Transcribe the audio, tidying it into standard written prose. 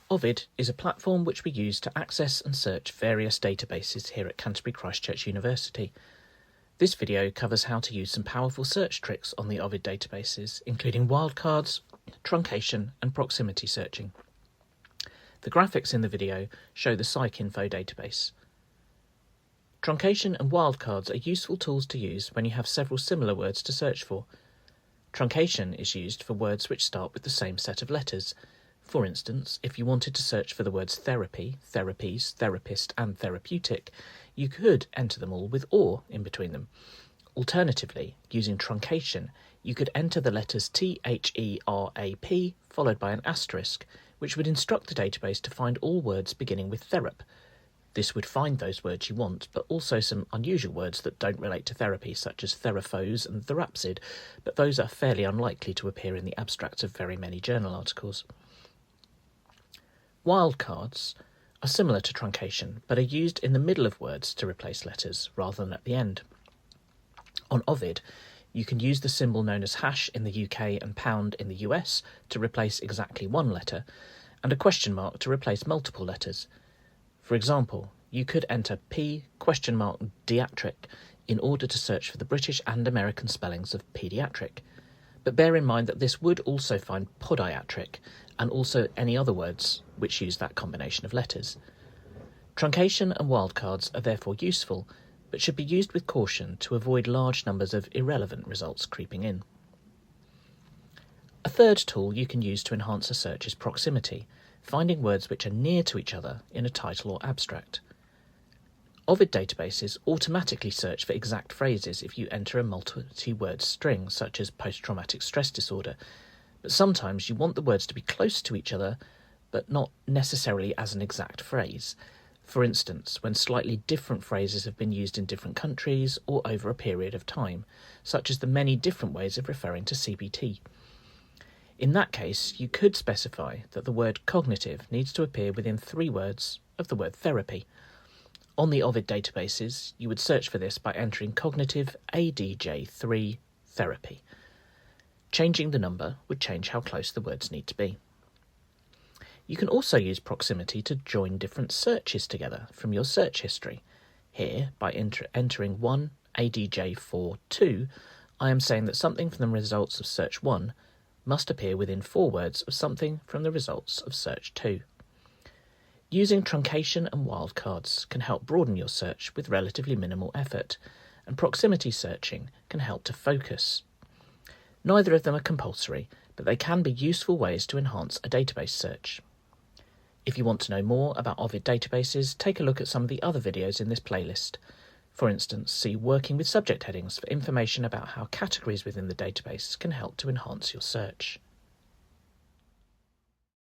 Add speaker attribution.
Speaker 1: OVID is a platform which we use to access and search various databases here at Canterbury Christ Church University. This video covers how to use some powerful search tricks on the OVID databases, including wildcards, truncation and proximity searching. The graphics in the video show the PsycInfo database. Truncation and wildcards are useful tools to use when you have several similar words to search for. Truncation is used for words which start with the same set of letters. For instance, if you wanted to search for the words therapy, therapies, therapist and therapeutic, you could enter them all with or in between them. Alternatively, using truncation, you could enter the letters THERAP followed by an asterisk, which would instruct the database to find all words beginning with therap. This would find those words you want, but also some unusual words that don't relate to therapy, such as theraphose and therapsid, but those are fairly unlikely to appear in the abstracts of very many journal articles. Wildcards are similar to truncation, but are used in the middle of words to replace letters, rather than at the end. On OVID, you can use the symbol known as hash in the UK and pound in the US to replace exactly one letter, and a question mark to replace multiple letters. For example, you could enter P?diatric in order to search for the British and American spellings of paediatric, but bear in mind that this would also find podiatric and also any other words which use that combination of letters. Truncation and wildcards are therefore useful, but should be used with caution to avoid large numbers of irrelevant results creeping in. A third tool you can use to enhance a search is proximity, finding words which are near to each other in a title or abstract. OVID databases automatically search for exact phrases if you enter a multi-word string, such as post-traumatic stress disorder, but sometimes you want the words to be close to each other, but not necessarily as an exact phrase. For instance, when slightly different phrases have been used in different countries or over a period of time, such as the many different ways of referring to CBT. In that case, you could specify that the word cognitive needs to appear within 3 words of the word therapy. On the OVID databases, you would search for this by entering cognitive ADJ3 therapy. Changing the number would change how close the words need to be. You can also use proximity to join different searches together from your search history. Here, by entering 1 ADJ42, I am saying that something from the results of search 1 must appear within 4 words of something from the results of search 2. Using truncation and wildcards can help broaden your search with relatively minimal effort, and proximity searching can help to focus. Neither of them are compulsory, but they can be useful ways to enhance a database search. If you want to know more about OVID databases, take a look at some of the other videos in this playlist. For instance, see Working with Subject Headings for information about how categories within the database can help to enhance your search.